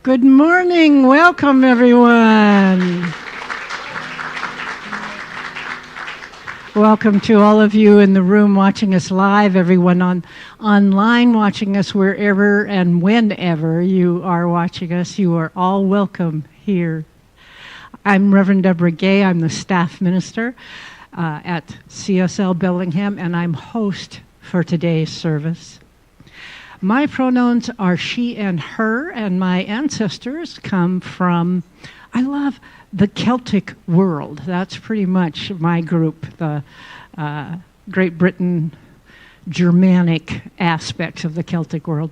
Good morning. Welcome, everyone. Welcome to all of you in the room watching us live, everyone online watching us wherever and whenever you are watching us. You are all welcome here. I'm Reverend Deborah Gay. I'm the staff minister at CSL Bellingham, and I'm host for today's service. My pronouns are she and her, and my ancestors come from, I love the Celtic world. That's pretty much my group, the Great Britain, Germanic aspects of the Celtic world.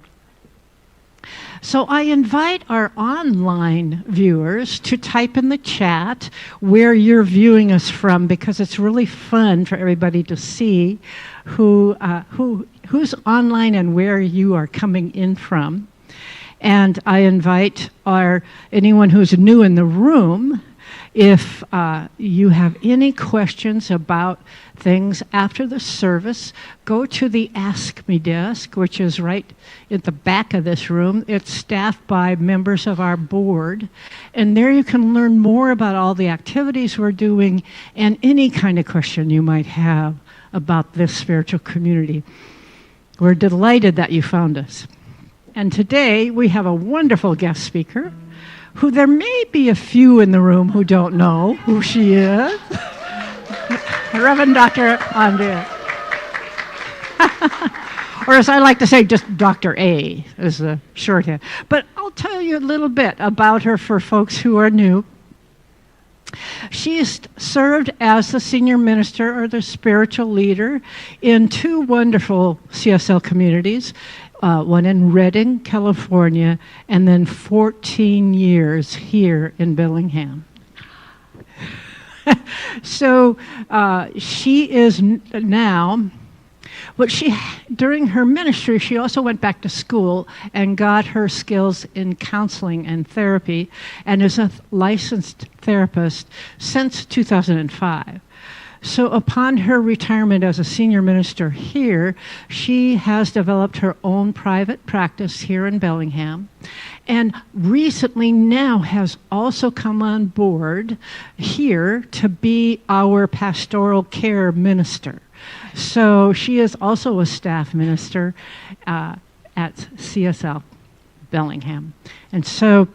So I invite our online viewers to type in the chat where you're viewing us from, because it's really fun for everybody to see who's online and where you are coming in from. And I invite anyone who's new in the room, if you have any questions about things after the service, go to the Ask Me desk, which is right at the back of this room. It's staffed by members of our board. And there you can learn more about all the activities we're doing and any kind of question you might have about this spiritual community. We're delighted that you found us. And today we have a wonderful guest speaker who there may be a few in the room who don't know who she is. Reverend Dr. Andrea. Or as I like to say, just Dr. A is the shorthand. But I'll tell you a little bit about her for folks who are new. She's served as the senior minister or the spiritual leader in two wonderful CSL communities, one in Redding, California, and then 14 years here in Bellingham. So she is now, during her ministry, she also went back to school and got her skills in counseling and therapy, and is a licensed therapist since 2005. So upon her retirement as a senior minister here, she has developed her own private practice here in Bellingham, and recently now has also come on board here to be our pastoral care minister. So she is also a staff minister at CSL Bellingham. And so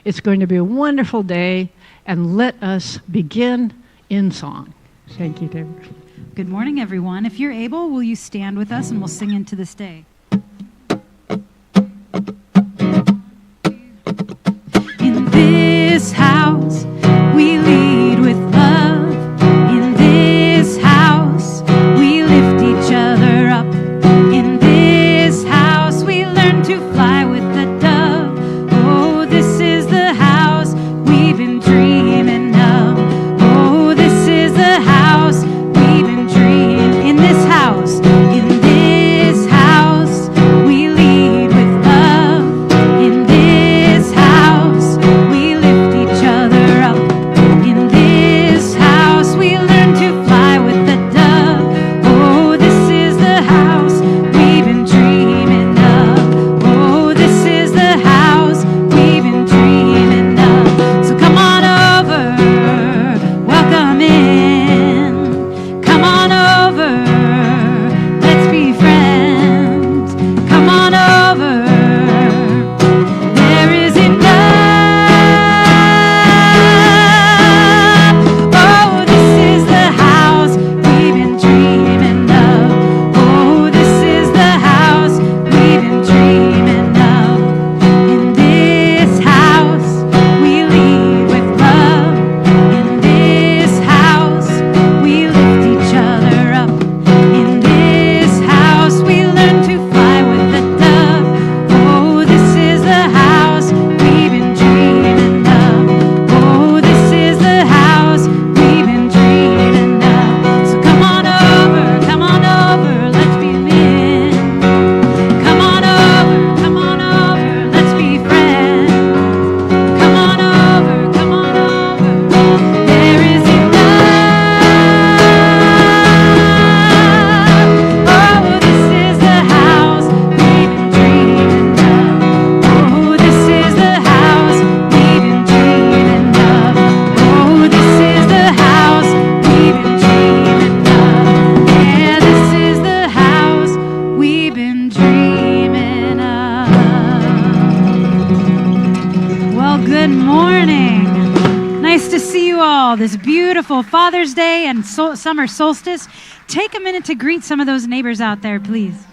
it's going to be a wonderful day, and let us begin in song. Thank you, David. Good morning, everyone. If you're able, will you stand with us and we'll sing into this day? In this house, we lead with love. In this house, we lift each other up. In this house, we learn to fly with the dove. Oh, this is the house we've been dreaming of. Oh, this is the house we've been dreaming. In this house, Good morning. Nice to see you all this beautiful Father's Day and summer solstice. Take a minute to greet some of those neighbors out there, please.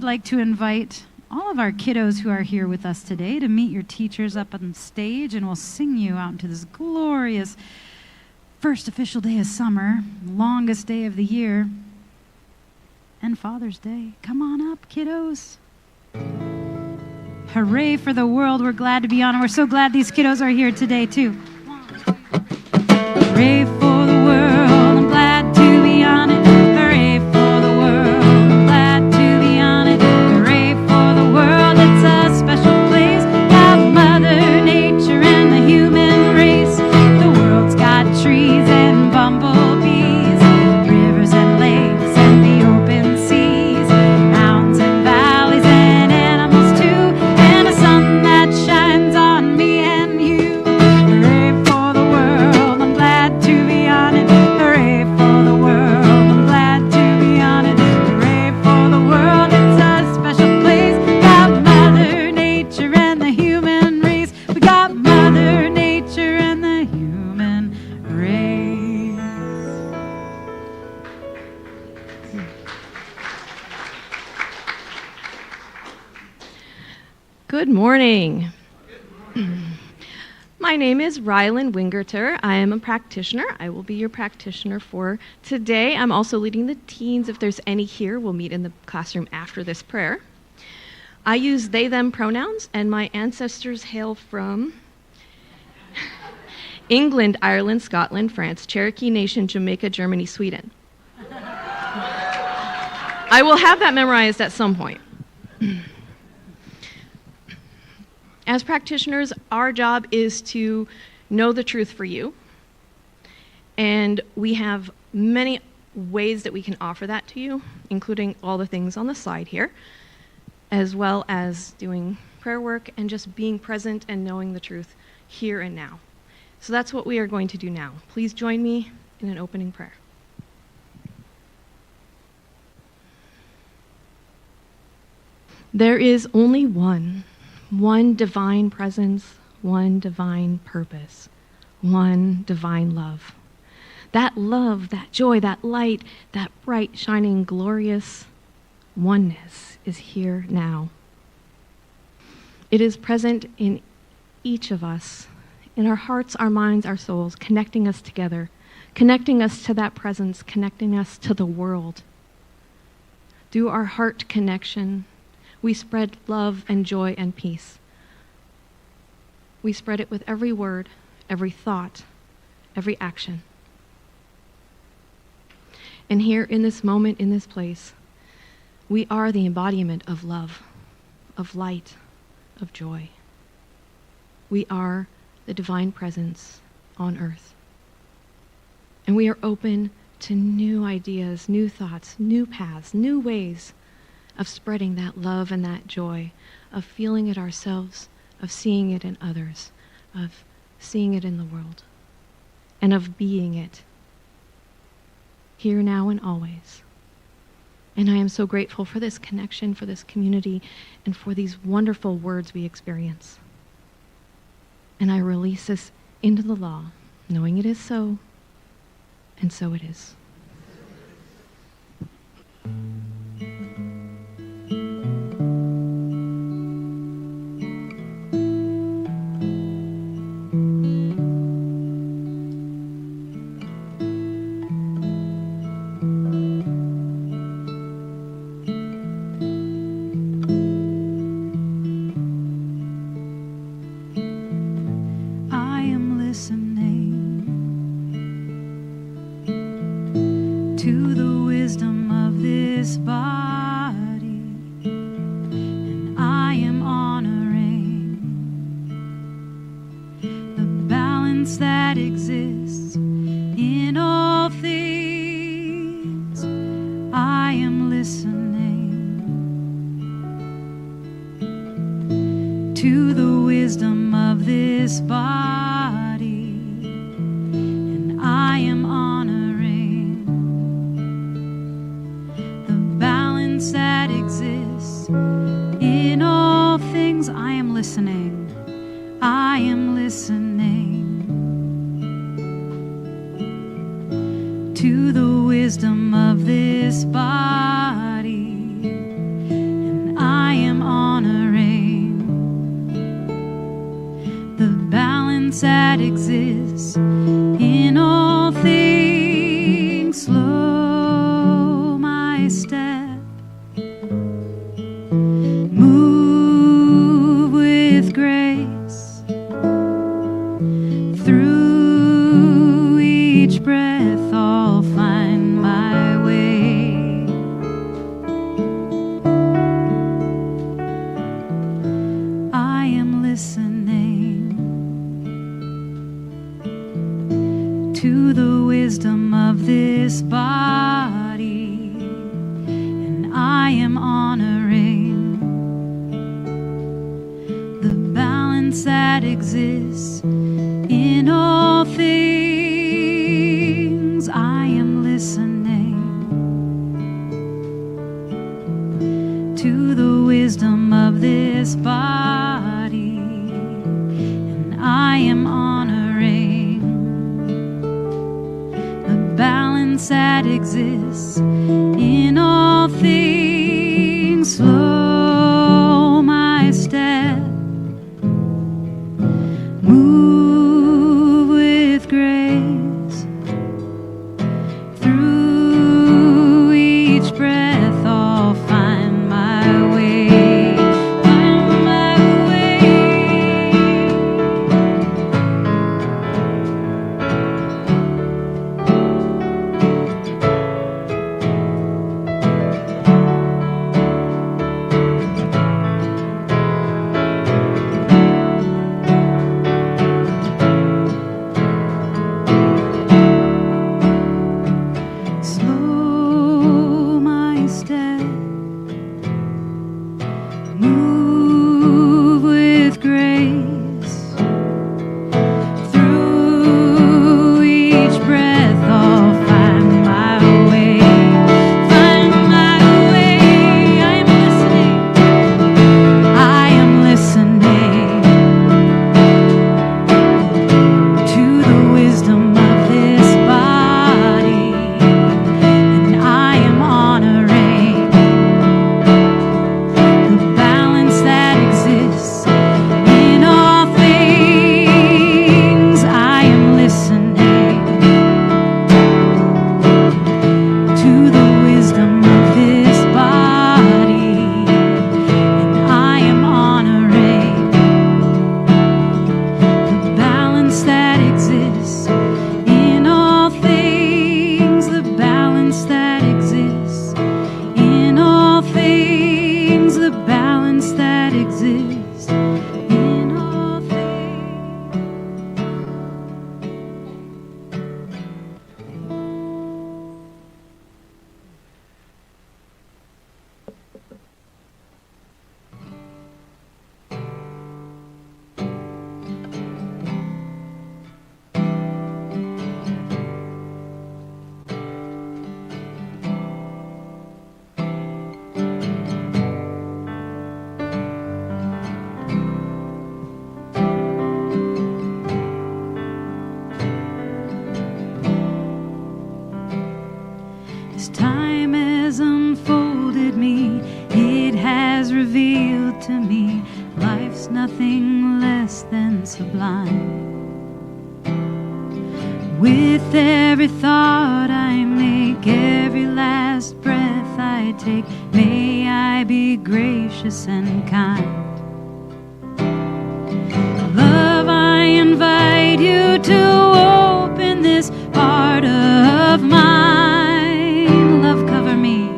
Like to invite all of our kiddos who are here with us today to meet your teachers up on stage, and we'll sing you out into this glorious first official day of summer, longest day of the year, and Father's Day. Come on up, kiddos. Hooray for the world. We're glad to be on, and we're so glad these kiddos are here today, too. Hooray for the world. I'm glad to be on it. Hooray for the world. I'm glad to be on it. Hooray for the world. It's a special place. Got Mother Nature and the human race. The world's got trees and bumblebees, rivers and lakes and the open seas, mountains and valleys and animals too, and a sun that shines on me and you. Hooray for the world. I'm glad to be on it. Hooray for the world. I'm glad to be on it. Hooray for the world. It's a special place. Got Mother Nature and the human race. We got Mother Nature and the human race. Good morning. My name is Rylan Wingerter. I am a practitioner. I will be your practitioner for today. I'm also leading the teens. If there's any here, we'll meet in the classroom after this prayer. I use they, them pronouns, and my ancestors hail from England, Ireland, Scotland, France, Cherokee Nation, Jamaica, Germany, Sweden. I will have that memorized at some point. As practitioners, our job is to know the truth for you, and we have many ways that we can offer that to you, including all the things on the slide here, as well as doing prayer work and just being present and knowing the truth here and now. So that's what we are going to do now. Please join me in an opening prayer. There is only one divine presence, one divine purpose, one divine love. That love, that joy, that light, that bright, shining, glorious oneness is here now. It is present in each of us, in our hearts, our minds, our souls, connecting us together, connecting us to that presence, connecting us to the world. Through our heart connection, we spread love and joy and peace. We spread it with every word, every thought, every action. And here in this moment, in this place, we are the embodiment of love, of light, of joy. We are the divine presence on earth. And we are open to new ideas, new thoughts, new paths, new ways of spreading that love and that joy, of feeling it ourselves, of seeing it in others, of seeing it in the world, and of being it, here, now, and always. And I am so grateful for this connection, for this community, and for these wonderful words we experience. And I release this into the law, knowing it is so, and so it is. To the wisdom of this body, and I am honoring the balance that exists in all things. I am listening to the wisdom of this body, and I am honoring that exists in all things. I am listening. I am listening to the wisdom of this body, and I am honoring the balance that exists in all things. Slow my step. Through each breath, I'll find my way. I am listening to the wisdom of this body, and I am honoring the balance that exists in all things. I am listening to the wisdom of this body, and I am honoring the balance that exists in all things. Slow my step. Move nothing less than sublime. With every thought I make, every last breath I take, may I be gracious and kind. Love, I invite you to open this heart of mine. Love, cover me.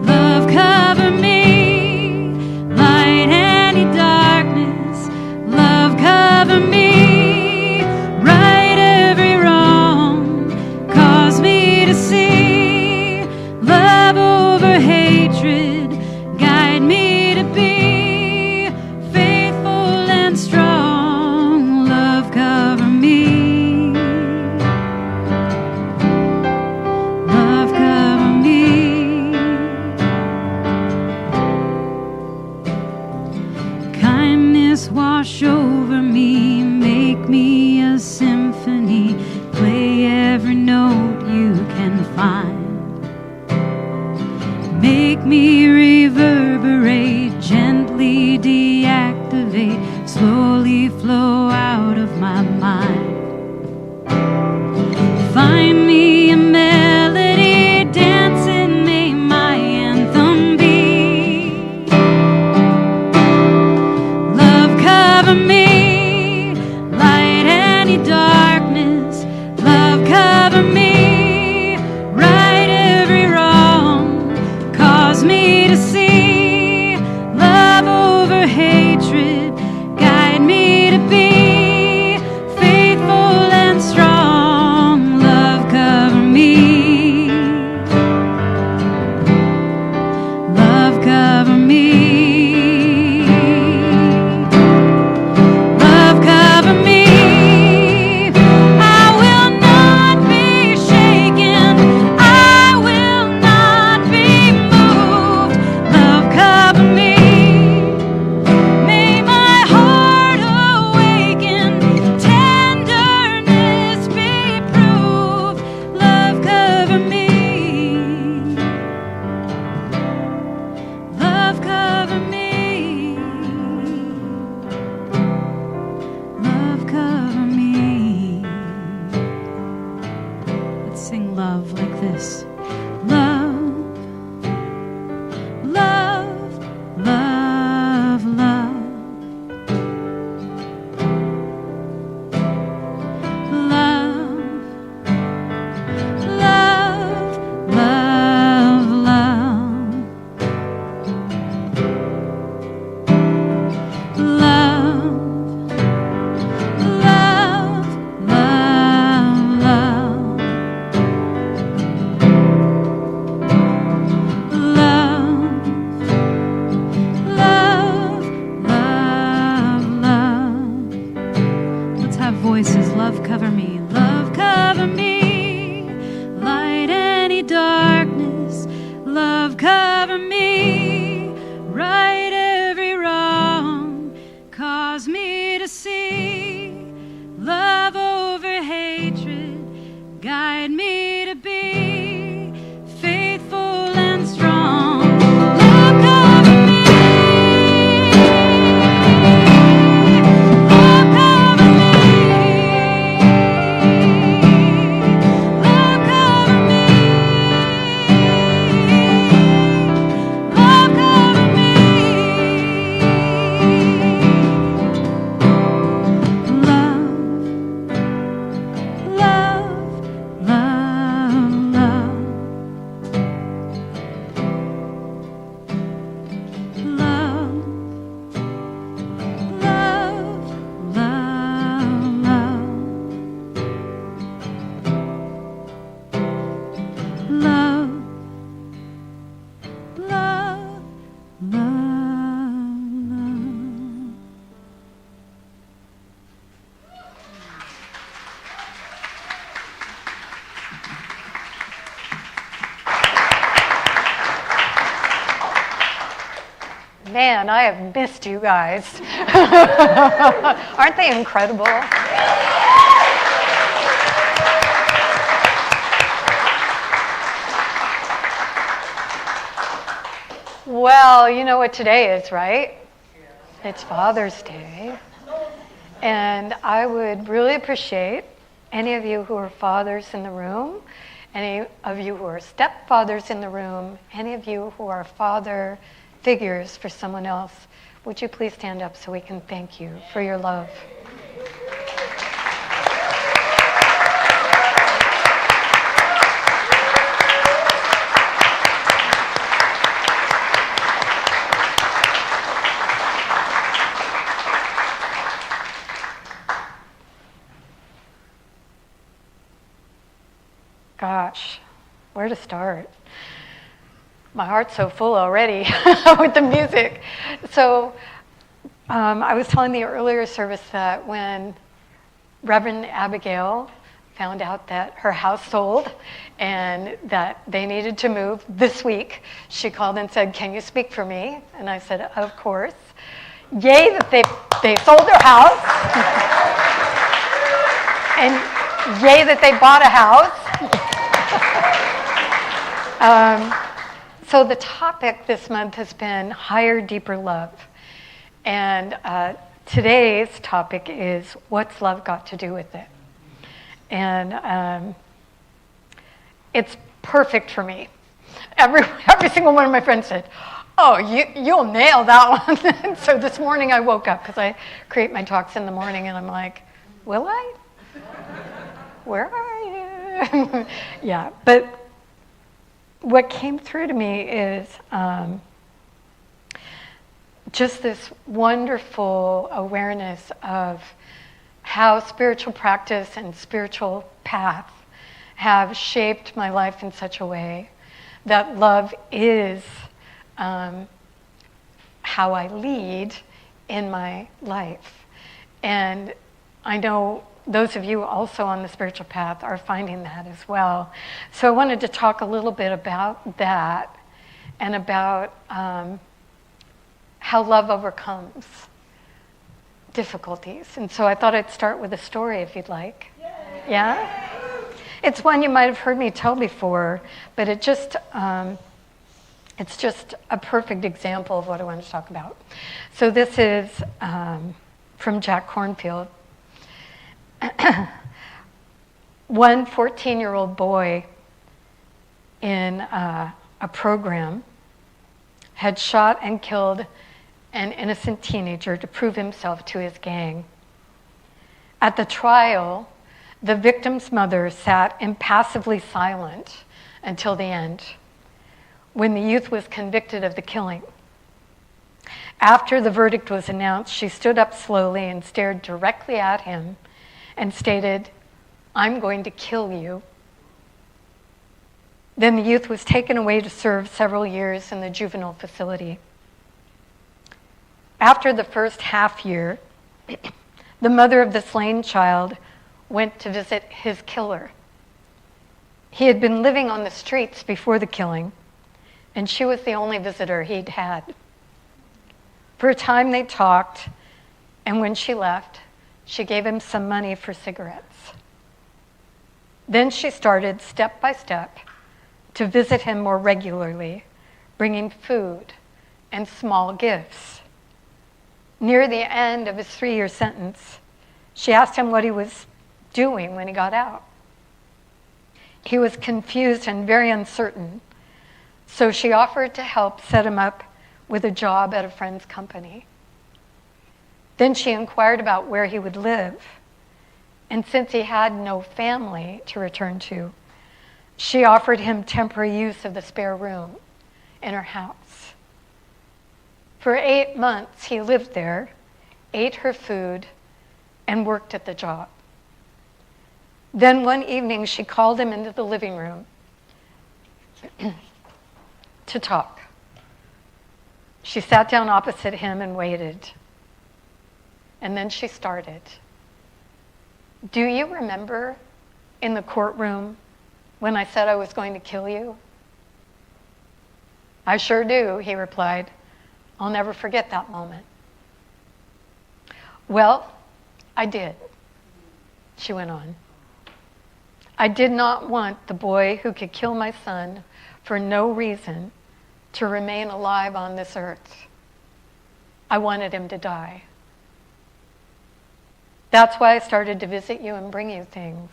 Love, cover me. Light any darkness. Love, cover me. Right every wrong. Cause me to see. Love over hatred. Guide me to be faithful and strong. Love, cover me. Love, cover me. Kindness wash over me. Make me a symphony. Play every note you can find. Make me reverberate, gently deactivate, slowly flow out of my mind. Find me a melody, dancing, may my anthem be. Love, cover me, light any darkness. Love, cover me, right every wrong. Cause me to see love over hatred. Guide me to be faithful and strong. Love, cover me. Love, cover me. Love, cover me. I will not be shaken. I will not be moved. Love, cover me. May my heart awaken. Tenderness be proved. Love, cover me. Love, cover me. Love, cover me. Let's sing love like this. Love, love, love, love. Love, love, love, love. Love, love, love, love. Love, love, love, love. Let's have voices. Love, cover me. Love, cover me. Light any darkness. Love, cover me. Right every wrong. Cause me to see love over hatred. Guide me to be faithful and strong. Love, cover me. Love, cover me. Love, cover me. Love, cover me. Man, I have missed you guys. Aren't they incredible? Well, you know what today is, right? It's Father's Day. And I would really appreciate any of you who are fathers in the room, any of you who are stepfathers in the room, any of you who are father figures for someone else, would you please stand up so we can thank you for your love? Gosh, where to start? My heart's so full already with the music. So I was telling the earlier service that when Reverend Abigail found out that her house sold and that they needed to move this week, she called and said, "Can you speak for me?" And I said, "Of course." Yay that they sold their house. And yay that they bought a house. So the topic this month has been higher, deeper love. And today's topic is, what's love got to do with it? And it's perfect for me. Every single one of my friends said, "Oh, you'll nail that one." And so this morning I woke up, because I create my talks in the morning, and I'm like, will I? Where are you? Yeah, but what came through to me is just this wonderful awareness of how spiritual practice and spiritual path have shaped my life in such a way that love is how I lead in my life. And I know those of you also on the spiritual path are finding that as well. So I wanted to talk a little bit about that and about how love overcomes difficulties. And so I thought I'd start with a story if you'd like. Yeah? It's one you might have heard me tell before, but it's just a perfect example of what I want to talk about. So this is from Jack Kornfield. One 14-year-old boy in a program had shot and killed an innocent teenager to prove himself to his gang. At the trial, the victim's mother sat impassively silent until the end, when the youth was convicted of the killing. After the verdict was announced, she stood up slowly and stared directly at him and stated, "I'm going to kill you." Then the youth was taken away to serve several years in the juvenile facility. After the first half year, the mother of the slain child went to visit his killer. He had been living on the streets before the killing, and she was the only visitor he'd had. For a time they talked, and when she left, she gave him some money for cigarettes. Then she started, step by step, to visit him more regularly, bringing food and small gifts. Near the end of his 3-year sentence, she asked him what he was doing when he got out. He was confused and very uncertain, so she offered to help set him up with a job at a friend's company. Then she inquired about where he would live, and since he had no family to return to, she offered him temporary use of the spare room in her house. For 8 months, he lived there, ate her food, and worked at the job. Then one evening, she called him into the living room to talk. She sat down opposite him and waited. And then she started. "Do you remember in the courtroom when I said I was going to kill you?" "I sure do," he replied. "I'll never forget that moment." "Well, I did," she went on. "I did not want the boy who could kill my son for no reason to remain alive on this earth. I wanted him to die. That's why I started to visit you and bring you things.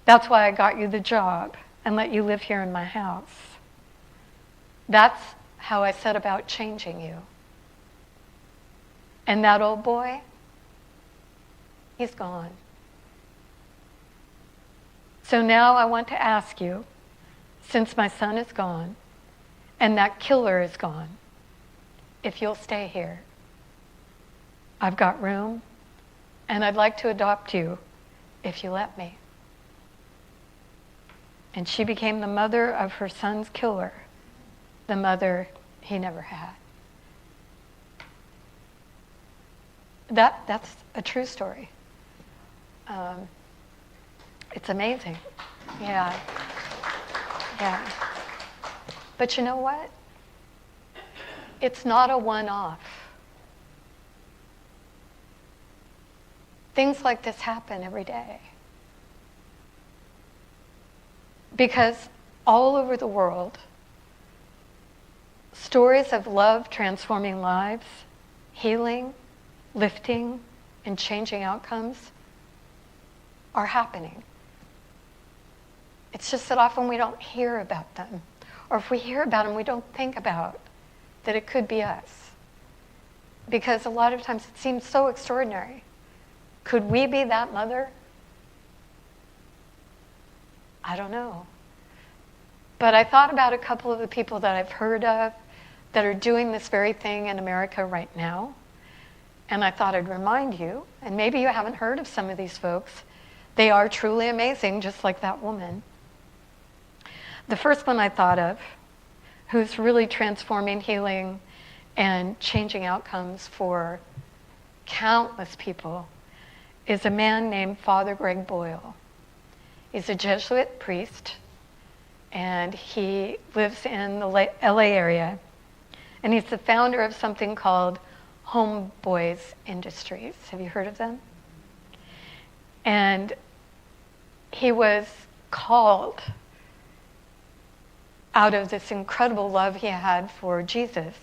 That's why I got you the job and let you live here in my house. That's how I set about changing you. And that old boy, he's gone. So now I want to ask you, since my son is gone and that killer is gone, if you'll stay here. I've got room, and I'd like to adopt you if you let me. And she became the mother of her son's killer, the mother he never had. That's a true story. It's amazing. Yeah. But you know what? It's not a one-off. Things like this happen every day. Because all over the world, stories of love transforming lives, healing, lifting, and changing outcomes are happening. It's just that often we don't hear about them. Or if we hear about them, we don't think about that it could be us. Because a lot of times it seems so extraordinary. Could we be that mother? I don't know. But I thought about a couple of the people that I've heard of that are doing this very thing in America right now. And I thought I'd remind you, and maybe you haven't heard of some of these folks. They are truly amazing, just like that woman. The first one I thought of, who's really transforming, healing, and changing outcomes for countless people, is a man named Father Greg Boyle. He's a Jesuit priest, and he lives in the LA area. And he's the founder of something called Homeboys Industries. Have you heard of them? And he was called out of this incredible love he had for Jesus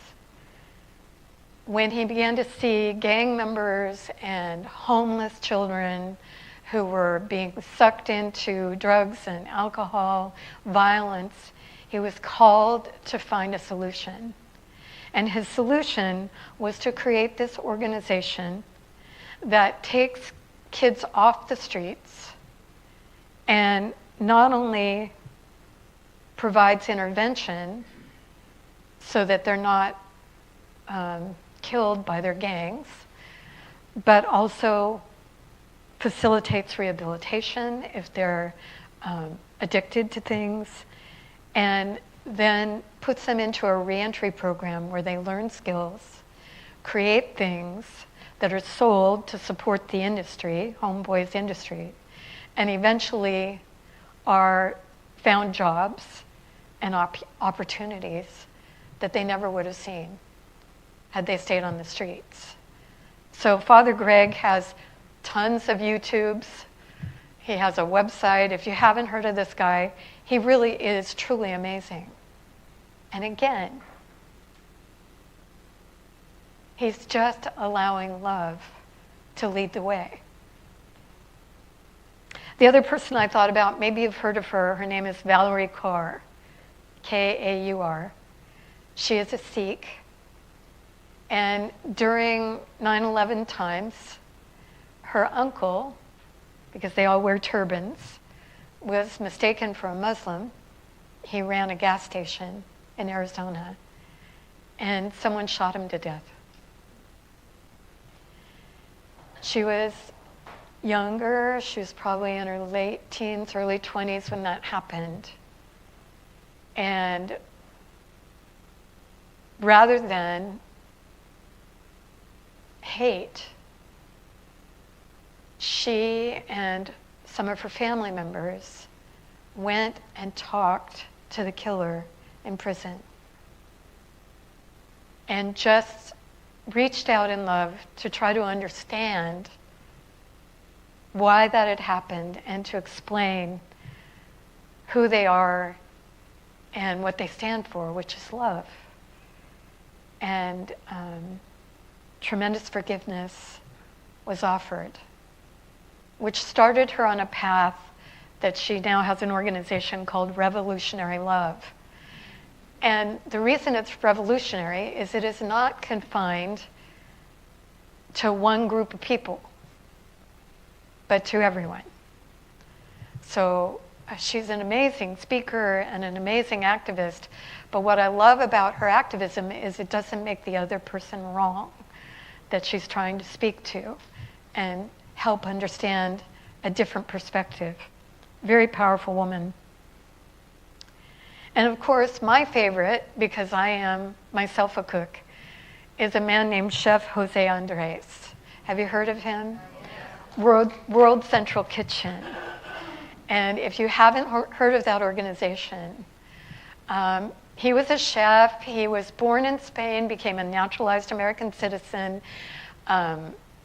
when he began to see gang members and homeless children who were being sucked into drugs and alcohol, violence. He was called to find a solution. And his solution was to create this organization that takes kids off the streets and not only provides intervention so that they're not killed by their gangs, but also facilitates rehabilitation if they're addicted to things, and then puts them into a reentry program where they learn skills, create things that are sold to support the industry, Homeboys Industry, and eventually are found jobs and opportunities that they never would have seen had they stayed on the streets. So Father Greg has tons of YouTubes. He has a website. If you haven't heard of this guy, he really is truly amazing. And again, he's just allowing love to lead the way. The other person I thought about, maybe you've heard of her. Her name is Valerie Kaur, Kaur. She is a Sikh. And during 9/11 times, her uncle, because they all wear turbans, was mistaken for a Muslim. He ran a gas station in Arizona, and someone shot him to death. She was younger. She was probably in her late teens, early 20s when that happened. And rather than hate, she and some of her family members went and talked to the killer in prison and just reached out in love to try to understand why that had happened and to explain who they are and what they stand for, which is love. and tremendous forgiveness was offered, which started her on a path that she now has an organization called Revolutionary Love. And the reason it's revolutionary is it is not confined to one group of people, but to everyone. So she's an amazing speaker and an amazing activist, but what I love about her activism is it doesn't make the other person wrong that she's trying to speak to and help understand a different perspective. Very powerful woman. And of course, my favorite, because I am myself a cook, is a man named Chef Jose Andres. Have you heard of him? World Central Kitchen. And if you haven't heard of that organization, he was a chef. He was born in Spain, became a naturalized American citizen,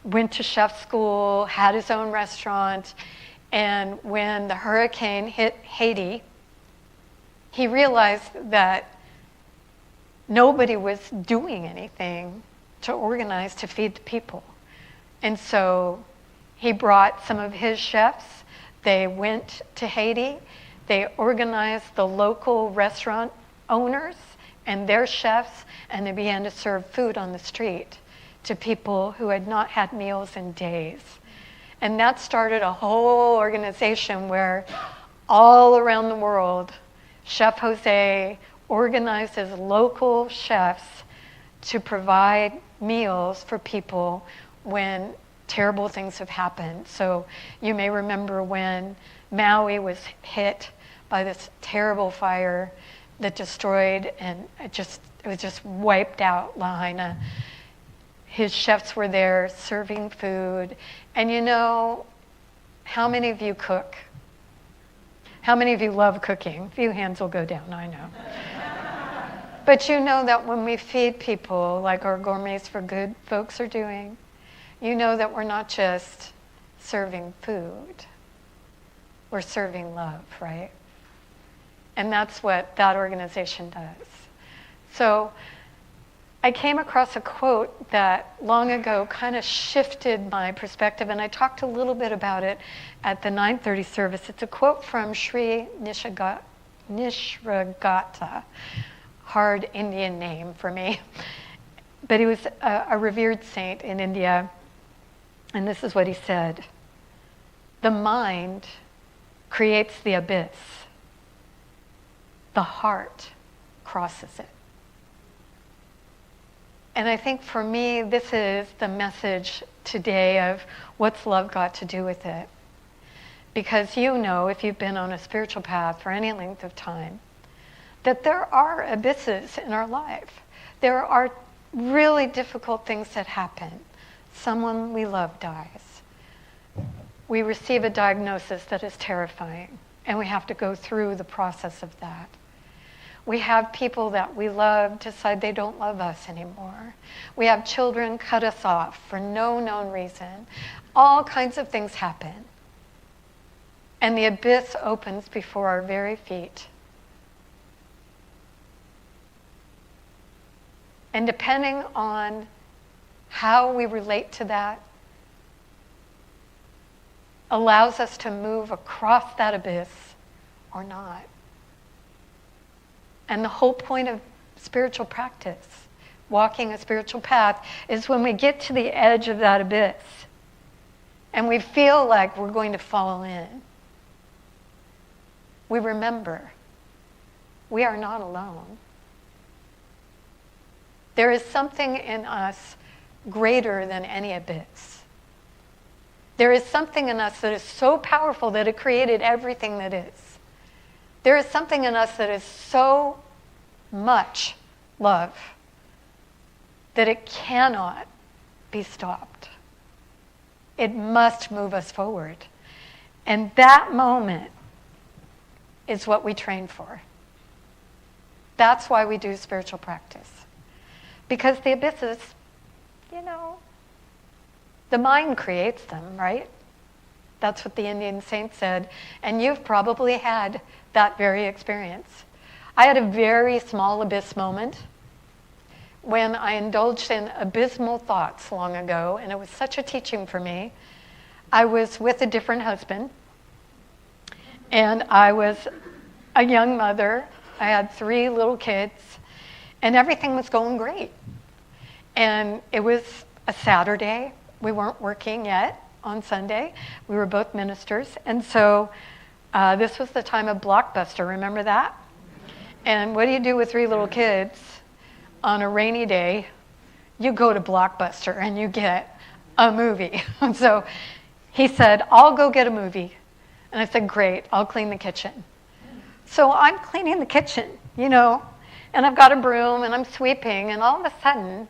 went to chef school, had his own restaurant, and when the hurricane hit Haiti, he realized that nobody was doing anything to organize to feed the people. And so he brought some of his chefs. They went to Haiti. They organized the local restaurant owners and their chefs, and they began to serve food on the street to people who had not had meals in days. And that started a whole organization where all around the world, Chef Jose organizes local chefs to provide meals for people when terrible things have happened. So you may remember when Maui was hit by this terrible fire that destroyed, and it was just wiped out Lahaina. His chefs were there serving food. And you know, how many of you cook? How many of you love cooking? A few hands will go down, I know. But you know that when we feed people, like our Gourmets for Good folks are doing, you know that we're not just serving food. We're serving love, right? And that's what that organization does. So I came across a quote that long ago kind of shifted my perspective, and I talked a little bit about it at the 9:30 service. It's a quote from Sri Nishragata, hard Indian name for me. But he was a revered saint in India, and this is what he said: "The mind creates the abyss. The heart crosses it." And I think for me, this is the message today of what's love got to do with it. Because you know, if you've been on a spiritual path for any length of time, that there are abysses in our life. There are really difficult things that happen. Someone we love dies. We receive a diagnosis that is terrifying, and we have to go through the process of that. We have people that we love decide they don't love us anymore. We have children cut us off for no known reason. All kinds of things happen. And the abyss opens before our very feet. And depending on how we relate to that, allows us to move across that abyss or not. And the whole point of spiritual practice, walking a spiritual path, is when we get to the edge of that abyss and we feel like we're going to fall in, we remember we are not alone. There is something in us greater than any abyss. There is something in us that is so powerful that it created everything that is. There is something in us that is so much love that it cannot be stopped. It must move us forward. And that moment is what we train for. That's why we do spiritual practice. Because the abysses, the mind creates them, right? That's what the Indian saint said. And you've probably had that very experience. I had a very small abyss moment when I indulged in abysmal thoughts long ago, and it was such a teaching for me. I was with a different husband, and I was a young mother. I had 3 little kids, and everything was going great. And it was a Saturday. We weren't working yet on Sunday. We were both ministers, and so this was the time of Blockbuster. Remember that? And what do you do with 3 little kids on a rainy day? You go to Blockbuster and you get a movie. And so he said, I'll go get a movie. And I said, great, I'll clean the kitchen. So I'm cleaning the kitchen, and I've got a broom and I'm sweeping, and all of a sudden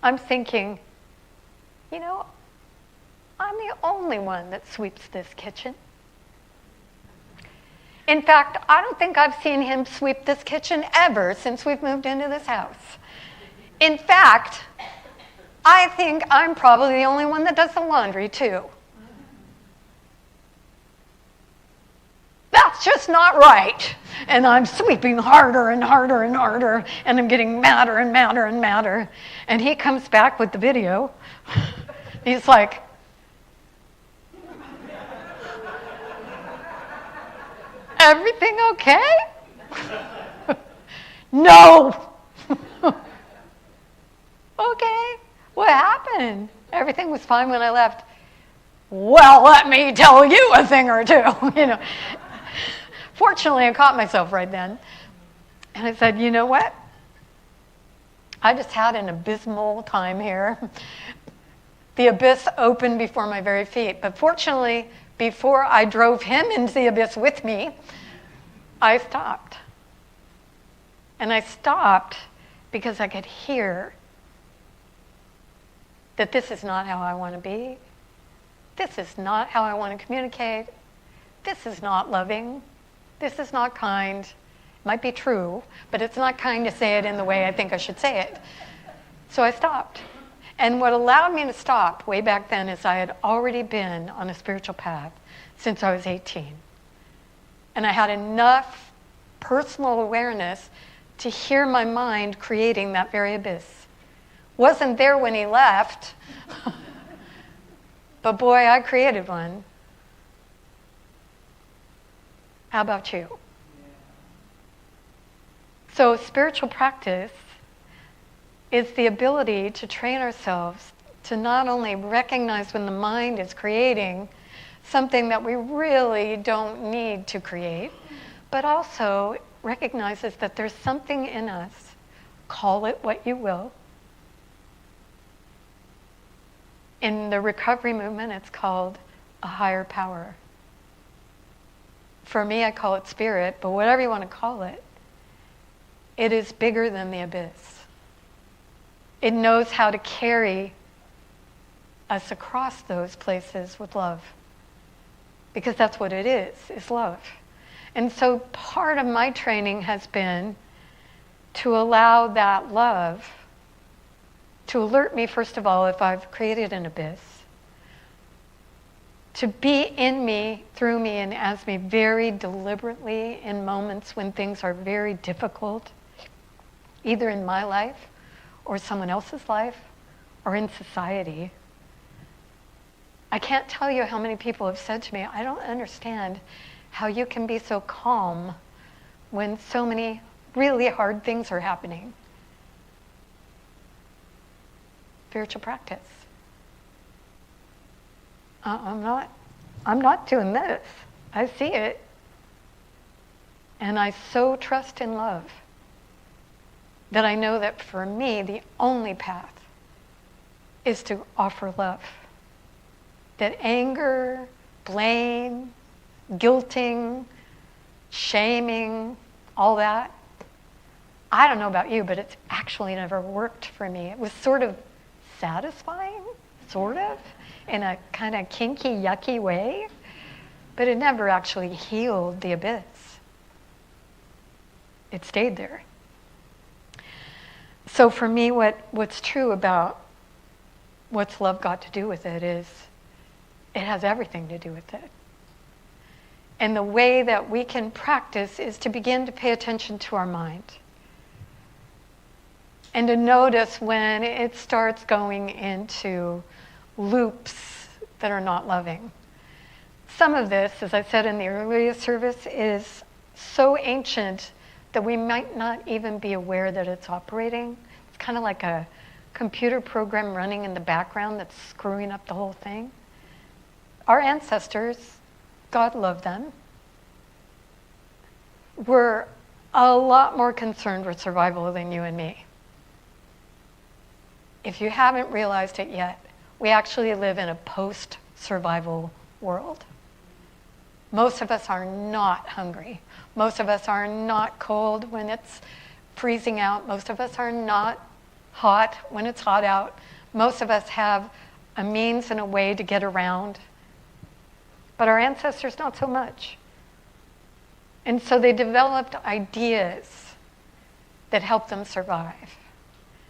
I'm thinking, I'm the only one that sweeps this kitchen. In fact, I don't think I've seen him sweep this kitchen ever since we've moved into this house. In fact, I think I'm probably the only one that does the laundry too. That's just not right. And I'm sweeping harder and harder and harder, and I'm getting madder and madder and madder. And he comes back with the video. He's like, everything okay? No. Okay, what happened? Everything was fine when I left. Well, let me tell you a thing or two, Fortunately, I caught myself right then. And I said, you know what? I just had an abysmal time here. The abyss opened before my very feet. But fortunately, before I drove him into the abyss with me, I stopped. And I stopped because I could hear that this is not how I want to be. This is not how I want to communicate. This is not loving. This is not kind. It might be true, but it's not kind to say it in the way I think I should say it. So I stopped. And what allowed me to stop way back then is I had already been on a spiritual path since I was 18. And I had enough personal awareness to hear my mind creating that very abyss. Wasn't there when he left, but boy, I created one. How about you? So spiritual practice is the ability to train ourselves to not only recognize when the mind is creating something that we really don't need to create, but also recognizes that there's something in us, call it what you will. In the recovery movement, it's called a higher power. For me, I call it spirit, but whatever you want to call it, it is bigger than the abyss. It knows how to carry us across those places with love. Because that's what it is love. And so part of my training has been to allow that love to alert me, first of all, if I've created an abyss, to be in me, through me, and as me very deliberately in moments when things are very difficult, either in my life or someone else's life or in society. I can't tell you how many people have said to me, I don't understand how you can be so calm when so many really hard things are happening. Spiritual practice. I'm not doing this. I see it. And I so trust in love that I know that for me, the only path is to offer love. That anger, blame, guilting, shaming, all that, I don't know about you, but it's actually never worked for me. It was sort of satisfying, sort of, in a kind of kinky, yucky way, but it never actually healed the abyss. It stayed there. So for me, what's true about what's love got to do with it is it has everything to do with it. And the way that we can practice is to begin to pay attention to our mind. and to notice when it starts going into loops that are not loving. Some of this, as I said in the earlier service, is so ancient that we might not even be aware that it's operating. It's kind of like a computer program running in the background that's screwing up the whole thing. Our ancestors, God loved them, were a lot more concerned with survival than you and me. If you haven't realized it yet, we actually live in a post-survival world. Most of us are not hungry. Most of us are not cold when it's freezing out. Most of us are not hot when it's hot out. Most of us have a means and a way to get around. But our ancestors, not so much. And so they developed ideas that helped them survive.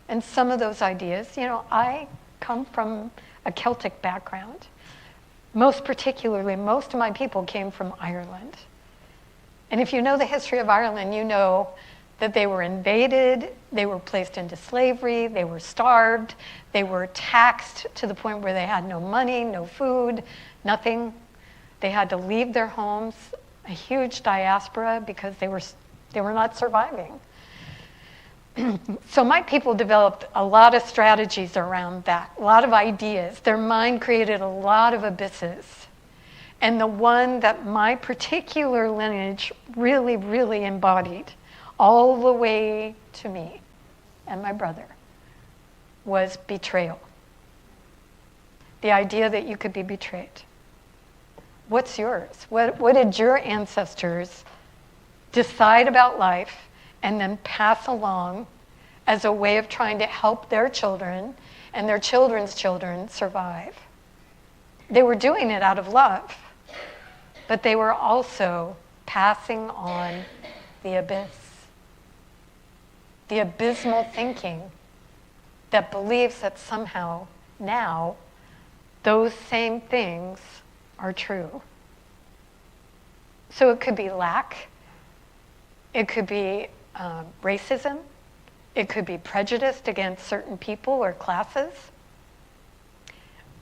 And some of those ideas, I come from a Celtic background. Most particularly, most of my people came from Ireland. And if you know the history of Ireland, you know that they were invaded, they were placed into slavery, they were starved, they were taxed to the point where they had no money, no food, nothing. They had to leave their homes, a huge diaspora, because they were not surviving. So my people developed a lot of strategies around that, a lot of ideas. Their mind created a lot of abysses. And the one that my particular lineage really, really embodied all the way to me and my brother was betrayal. The idea that you could be betrayed. What's yours? What did your ancestors decide about life and then pass along as a way of trying to help their children and their children's children survive? They were doing it out of love, but they were also passing on the abyss. The abysmal thinking that believes that somehow now those same things are true. So it could be lack, it could be racism, it could be prejudice against certain people or classes.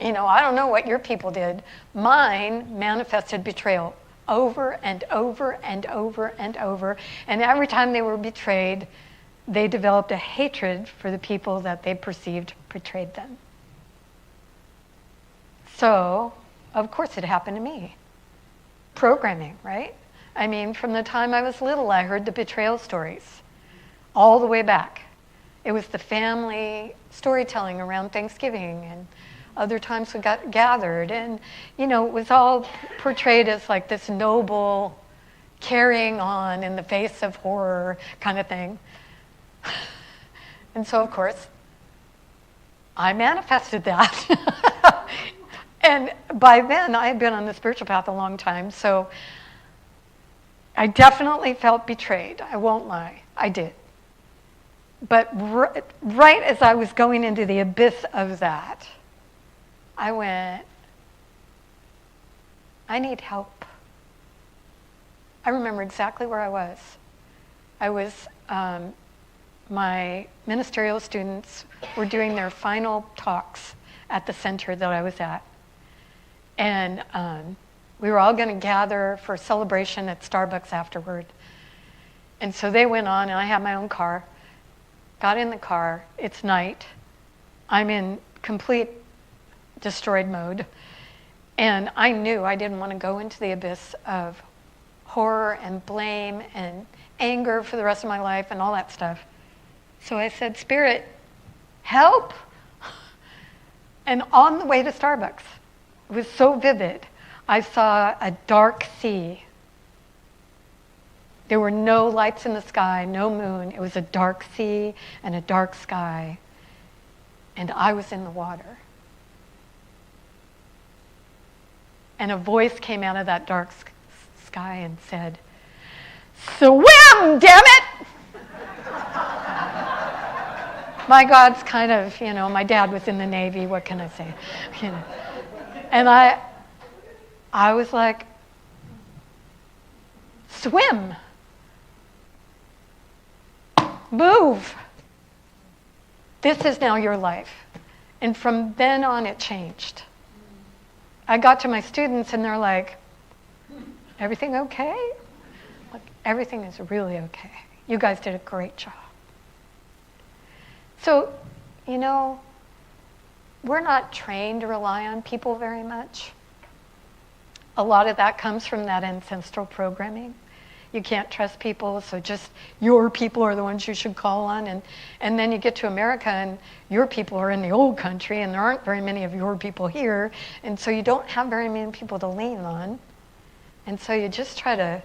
I don't know what your people did. Mine manifested betrayal over and over and over and over. And every time they were betrayed, they developed a hatred for the people that they perceived betrayed them. So, of course it happened to me. Programming, right? I mean, from the time I was little, I heard the betrayal stories, all the way back. It was the family storytelling around Thanksgiving, and other times we got gathered, and, it was all portrayed as like this noble carrying on in the face of horror kind of thing. And so, of course, I manifested that. And by then, I had been on the spiritual path a long time, so I definitely felt betrayed. I won't lie. I did. But right as I was going into the abyss of that, I went, I need help. I remember exactly where I was. I was, my ministerial students were doing their final talks at the center that I was at. And we were all going to gather for a celebration at Starbucks afterward. And so they went on, and I had my own car. Got in the car. It's night. I'm in complete destroyed mode. And I knew I didn't want to go into the abyss of horror and blame and anger for the rest of my life and all that stuff. So I said, Spirit, help. And on the way to Starbucks, it was so vivid. I saw a dark sea. There were no lights in the sky, no moon. It was a dark sea and a dark sky. And I was in the water. And a voice came out of that dark sky and said, swim, damn it! My God's kind of, my dad was in the Navy, what can I say? And I was like, swim. Move. This is now your life. And from then on, it changed. I got to my students and they're like, everything okay? Like, everything is really okay. You guys did a great job. So, you know, we're not trained to rely on people very much. A lot of that comes from that ancestral programming. You can't trust people, so just your people are the ones you should call on. And then you get to America and your people are in the old country and there aren't very many of your people here. And so you don't have very many people to lean on. And so you just try to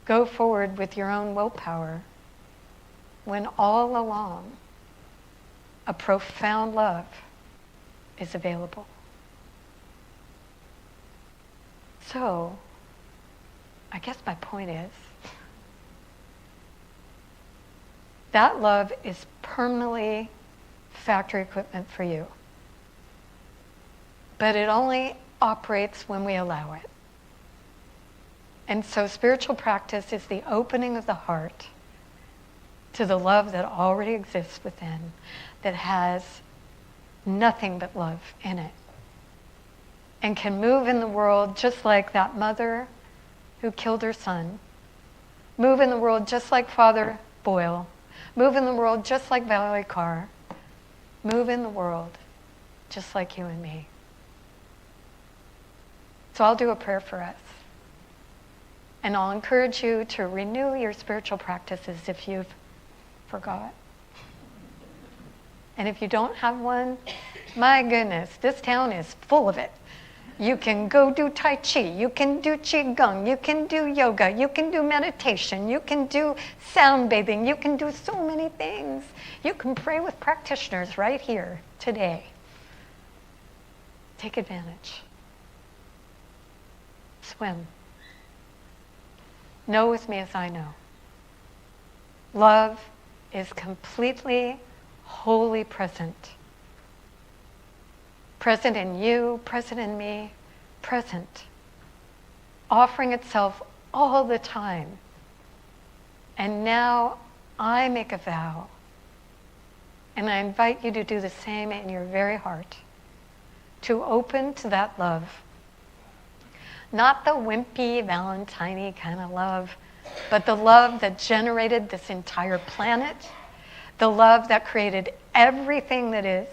go forward with your own willpower when all along a profound love is available. So, I guess my point is, that love is permanently factory equipment for you. But it only operates when we allow it. And so spiritual practice is the opening of the heart to the love that already exists within, that has nothing but love in it, and can move in the world just like that mother who killed her son, move in the world just like Father Boyle, move in the world just like Valerie Carr, move in the world just like you and me. So I'll do a prayer for us. And I'll encourage you to renew your spiritual practices if you've forgot. And if you don't have one, my goodness, this town is full of it. You can go do Tai Chi, you can do Qigong, you can do yoga, you can do meditation, you can do sound bathing, you can do so many things. You can pray with practitioners right here today. Take advantage. Swim. Know with me as I know. Love is completely, wholly present. Present in you, present in me, present. Offering itself all the time. And now I make a vow, and I invite you to do the same in your very heart, to open to that love. Not the wimpy, Valentine-y kind of love, but the love that generated this entire planet, the love that created everything that is,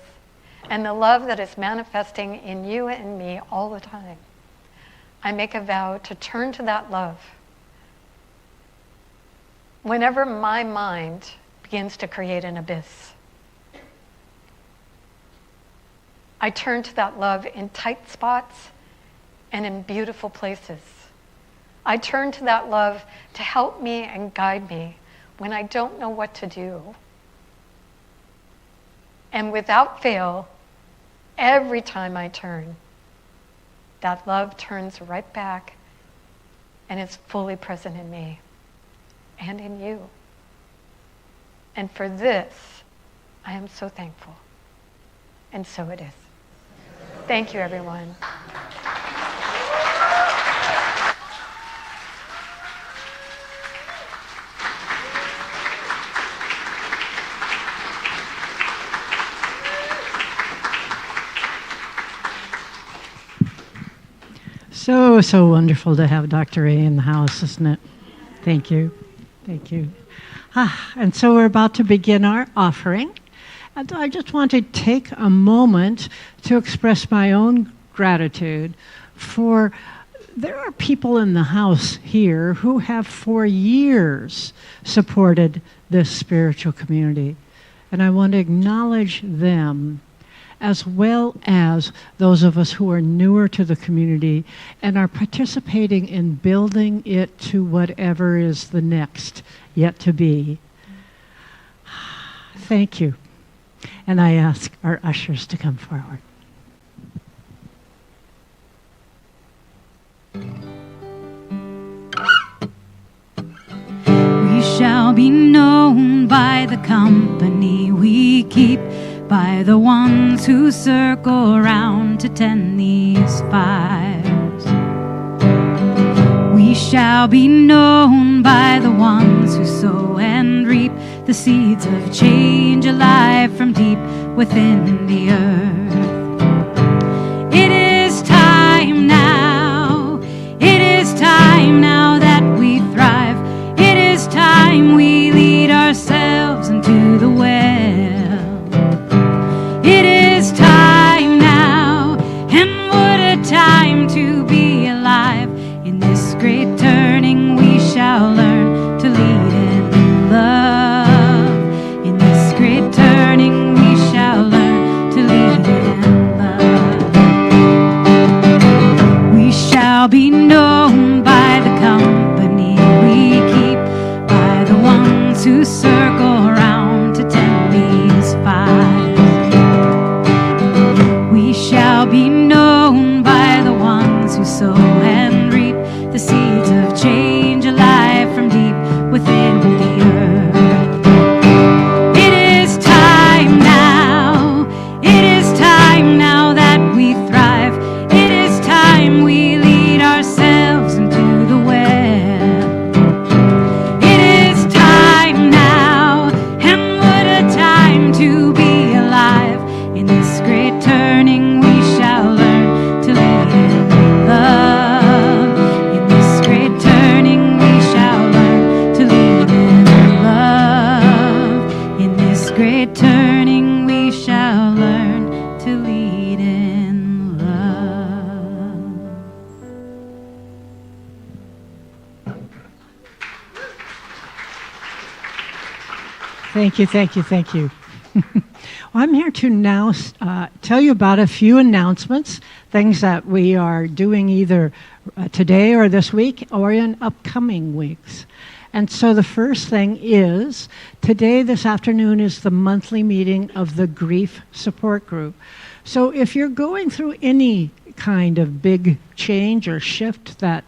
and the love that is manifesting in you and me all the time. I make a vow to turn to that love. Whenever my mind begins to create an abyss, I turn to that love in tight spots and in beautiful places. I turn to that love to help me and guide me when I don't know what to do. And without fail, every time I turn, that love turns right back and is fully present in me and in you. And for this, I am so thankful. And so it is. Thank you, everyone. So wonderful to have Dr. A in the house, isn't it? Thank you. Thank you. And so we're about to begin our offering. And I just want to take a moment to express my own gratitude for there are people in the house here who have for years supported this spiritual community. And I want to acknowledge them, as well as those of us who are newer to the community and are participating in building it to whatever is the next yet to be. Thank you. And I ask our ushers to come forward. We shall be known by the company we keep, by the ones who circle round to tend these fires. We shall be known by the ones who sow and reap the the seeds of change alive from deep within the earth. It is time now. It is time now that we thrive. It is time we lead ourselves into the well. It is time now, and what a time to be alive. In this great turning we shall learn to lead in love. In this great turning we shall learn to lead in love. We shall be known by the company we keep, by the ones who circle around to tend these fires. We shall be known by the ones who sow and reap the seeds of change alive from deep within the earth. It is time now. It is time now that we thrive. It is time we lead ourselves into the well. It is time now, and what a time to be alive. In this great turning we shall learn to lead in love. In this great turning we shall learn to lead in love. In this great turning we shall learn to lead in love. Thank you, thank you, thank you. Well, I'm here to now tell you about a few announcements, things that we are doing either today or this week or in upcoming weeks. And so the first thing is, today, this afternoon, is the monthly meeting of the Grief Support Group. So if you're going through any kind of big change or shift that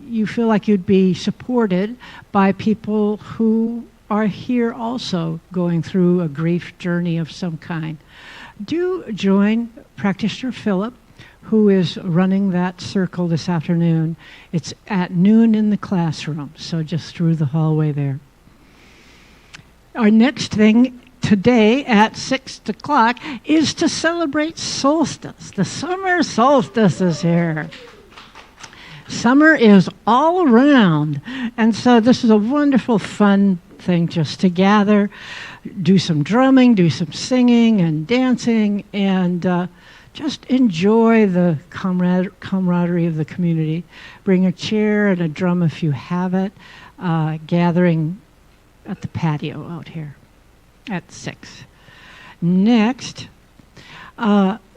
you feel like you'd be supported by people who are here also going through a grief journey of some kind, do join Practitioner Philip, who is running that circle this afternoon. It's at noon in the classroom, so just through the hallway there. Our next thing today at 6 o'clock is to celebrate solstice. The summer solstice is here. Summer is all around, and so this is a wonderful, fun thing just to gather, do some drumming, do some singing and dancing, and just enjoy the camaraderie of the community. Bring a chair and a drum if you have it, gathering at the patio out here at 6. Next,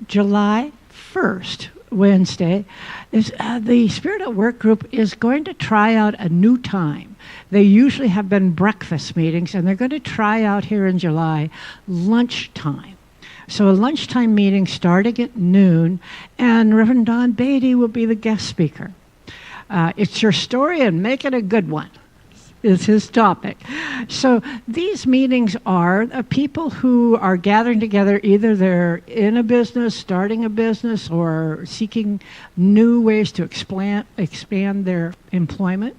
July 1st, Wednesday, is the Spirit at Work group is going to try out a new time. They usually have been breakfast meetings, and they're going to try out here in July lunchtime. So a lunchtime meeting starting at noon, and Reverend Don Beatty will be the guest speaker. It's your story and make it a good one is his topic. So these meetings are people who are gathering together, either they're in a business, starting a business, or seeking new ways to expand their employment.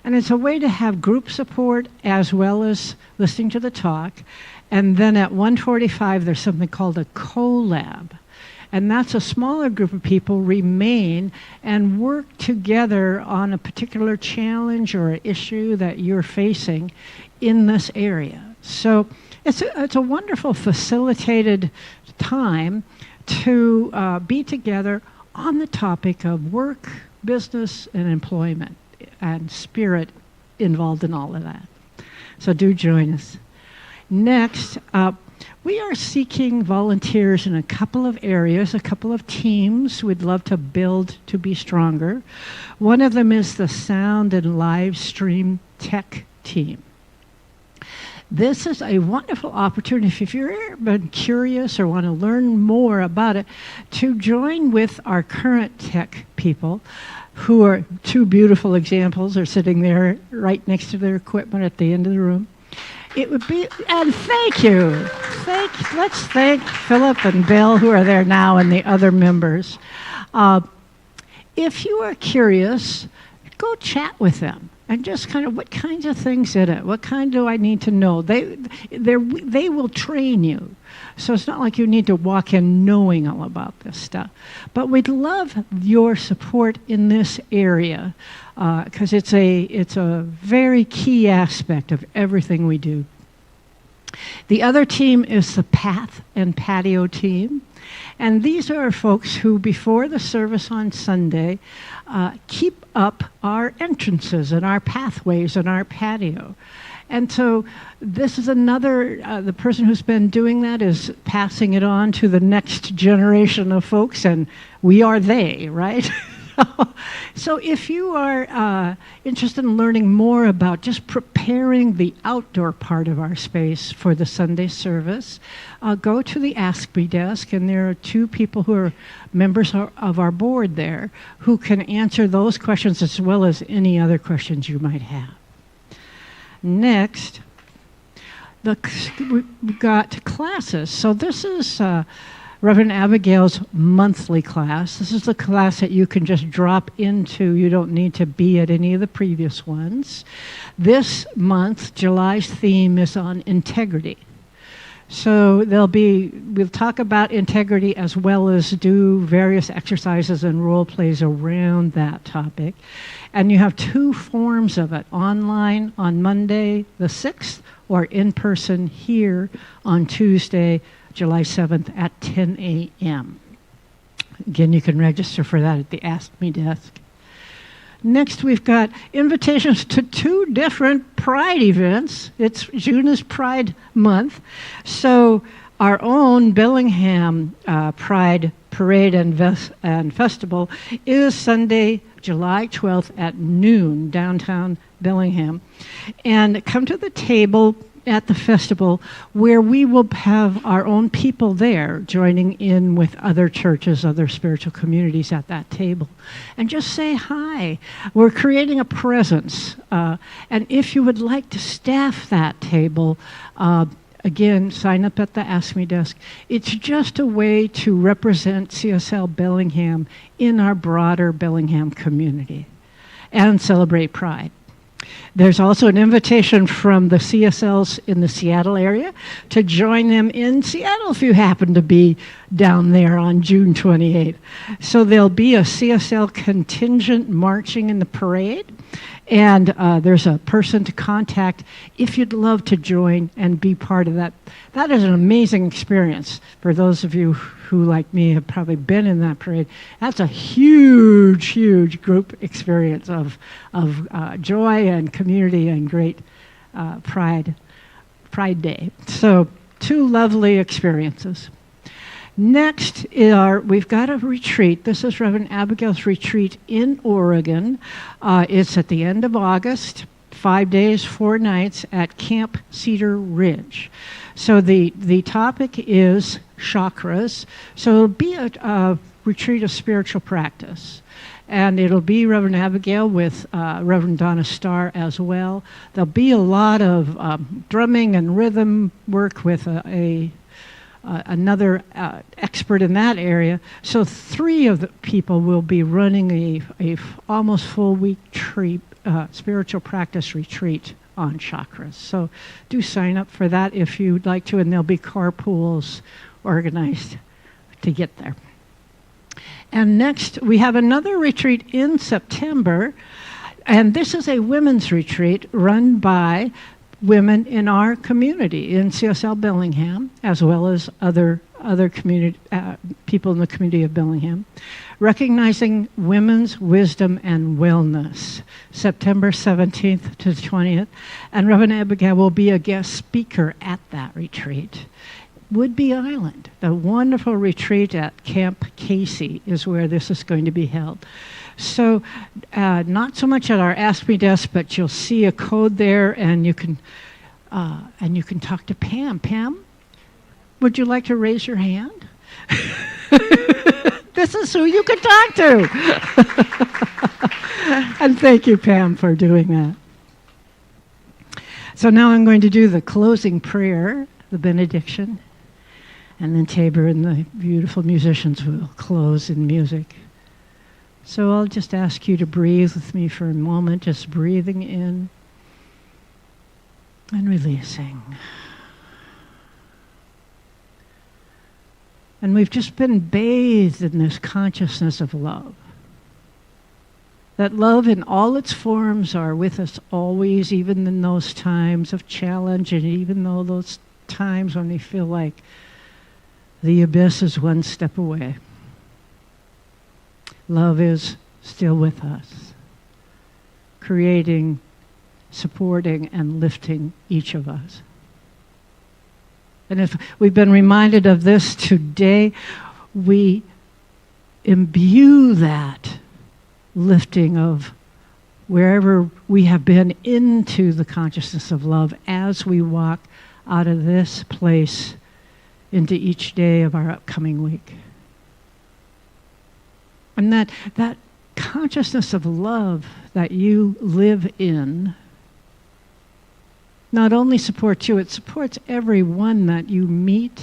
And it's a way to have group support as well as listening to the talk. And then at 1:45, there's something called a collab. And that's a smaller group of people remain and work together on a particular challenge or an issue that you're facing in this area. So it's a wonderful facilitated time to be together on the topic of work, business, and employment, and spirit involved in all of that. So do join us. Next, we are seeking volunteers in a couple of areas, a couple of teams we'd love to build to be stronger. One of them is the sound and live stream tech team. This is a wonderful opportunity, if you've been curious or want to learn more about it, to join with our current tech people, who are two beautiful examples, are sitting there right next to their equipment at the end of the room. It would be, and thank you. Let's thank Philip and Bill, who are there now, and the other members. If you are curious, go chat with them. and just kind of what kinds of things in it, what kind do I need to know. They will train you. So it's not like you need to walk in knowing all about this stuff. But we'd love your support in this area because it's a very key aspect of everything we do. The other team is the Path and Patio team. And these are folks who, before the service on Sunday, keep up our entrances and our pathways and our patio. And so this is another, the person who's been doing that is passing it on to the next generation of folks, and we are they, right? So if you are interested in learning more about just preparing the outdoor part of our space for the Sunday service, go to the Ask Me desk, and there are two people who are members of our board there who can answer those questions as well as any other questions you might have. Next, we've got classes. So this is Reverend Abigail's monthly class. This is the class that you can just drop into. You don't need to be at any of the previous ones. This month, July's theme is on integrity. So we'll talk about integrity as well as do various exercises and role plays around that topic. And you have two forms of it, online on Monday the 6th or in person here on Tuesday, July 7th at 10 a.m. Again, you can register for that at the Ask Me desk. Next, we've got invitations to two different Pride events. June is Pride Month. So our own Bellingham Pride Parade and Festival is Sunday, July 12th at noon, downtown Bellingham. And come to the table at the festival where we will have our own people there joining in with other churches, other spiritual communities at that table. And just say hi. We're creating a presence. And if you would like to staff that table, again, sign up at the Ask Me desk. It's just a way to represent CSL Bellingham in our broader Bellingham community and celebrate Pride. There's also an invitation from the CSLs in the Seattle area to join them in Seattle if you happen to be down there on June 28th. So there'll be a CSL contingent marching in the parade, and there's a person to contact if you'd love to join and be part of that. That is an amazing experience for those of you who, like me, have probably been in that parade. That's a huge, huge group experience of joy and community and great Pride Day. So, two lovely experiences. Next, we've got a retreat. This is Reverend Abigail's retreat in Oregon. It's at the end of August, 5 days, 4 nights at Camp Cedar Ridge. So the topic is chakras. So it'll be a retreat of spiritual practice. And it'll be Reverend Abigail with Reverend Donna Starr as well. There'll be a lot of drumming and rhythm work with another expert in that area. So 3 of the people will be running a almost full week spiritual practice retreat on chakras. So do sign up for that if you'd like to, and there'll be carpools organized to get there. And next, we have another retreat in September, and this is a women's retreat run by women in our community in CSL Bellingham, as well as other community people in the community of Bellingham, recognizing women's wisdom and wellness, September 17th to 20th. And Reverend Abigail will be a guest speaker at that retreat. Woodby Island, the wonderful retreat at Camp Casey, is where this is going to be held. So not so much at our Ask Me desk, but you'll see a code there, and you can talk to Pam. Pam, would you like to raise your hand? This is who you can talk to. And thank you, Pam, for doing that. So now I'm going to do the closing prayer, the benediction, and then Tabor and the beautiful musicians will close in music. So I'll just ask you to breathe with me for a moment, just breathing in and releasing. And we've just been bathed in this consciousness of love. That love in all its forms are with us always, even in those times of challenge, and even though those times when we feel like the abyss is one step away. Love is still with us, creating, supporting, and lifting each of us. And if we've been reminded of this today, we imbue that lifting of wherever we have been into the consciousness of love as we walk out of this place into each day of our upcoming week. And that consciousness of love that you live in not only supports you, it supports everyone that you meet,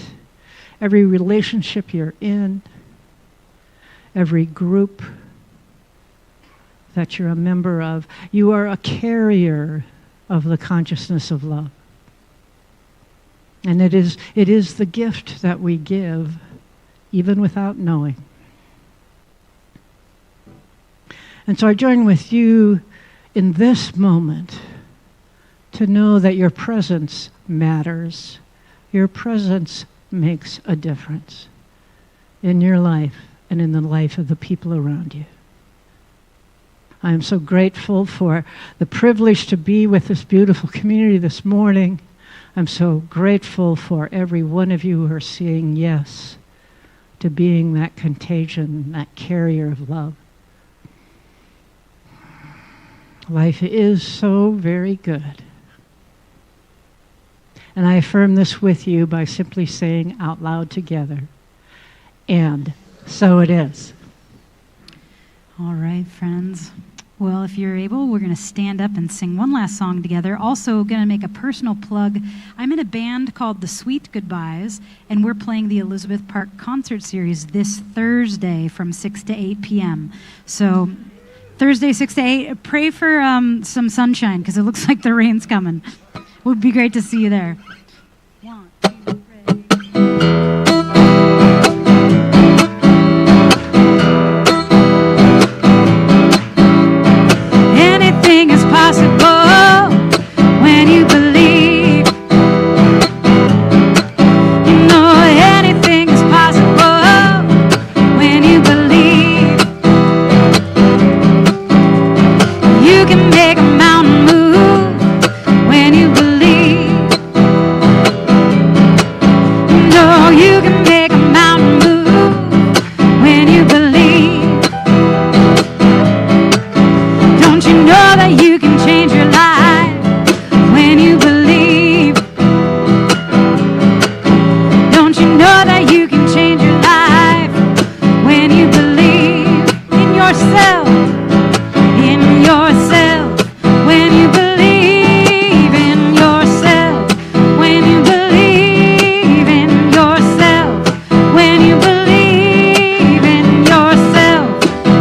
every relationship you're in, every group that you're a member of. You are a carrier of the consciousness of love. And it is the gift that we give, even without knowing. And so I join with you in this moment to know that your presence matters. Your presence makes a difference in your life and in the life of the people around you. I am so grateful for the privilege to be with this beautiful community this morning. I'm so grateful for every one of you who are saying yes to being that contagion, that carrier of love. Life is so very good. And I affirm this with you by simply saying out loud together, and so it is. All right, friends. Well, if you're able, we're going to stand up and sing one last song together. Also going to make a personal plug. I'm in a band called The Sweet Goodbyes, and we're playing the Elizabeth Park concert series this Thursday from 6 to 8 p.m. So Thursday, 6 to 8, pray for some sunshine because it looks like the rain's coming. It would be great to see you there. 1, 2, 3. Anything is possible when you believe. You know anything is possible when you believe. You can make a mountain move when you believe. You know you can make a mountain move when you believe. Don't you know that you can change your life when you believe? Don't you know that you can change your life when you believe in yourself? In yourself, when you believe in yourself, when you believe in yourself, when you believe in yourself,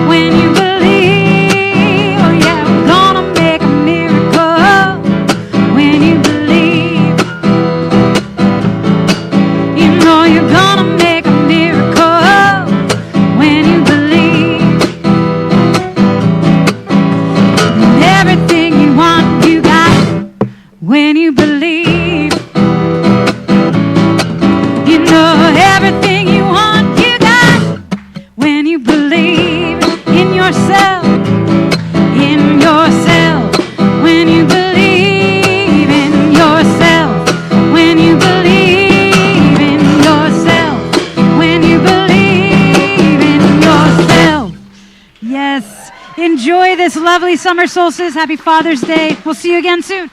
when you believe, oh yeah, we're gonna make a miracle when you believe. You know you're gonna make a miracle when you believe. And everything you want, you got when you believe. You know everything you want, you got when you believe in yourself, in yourself, when you believe in yourself, when you believe in yourself, when you believe in yourself. Yes. Enjoy this lovely summer solstice. Happy Father's Day. We'll see you again soon.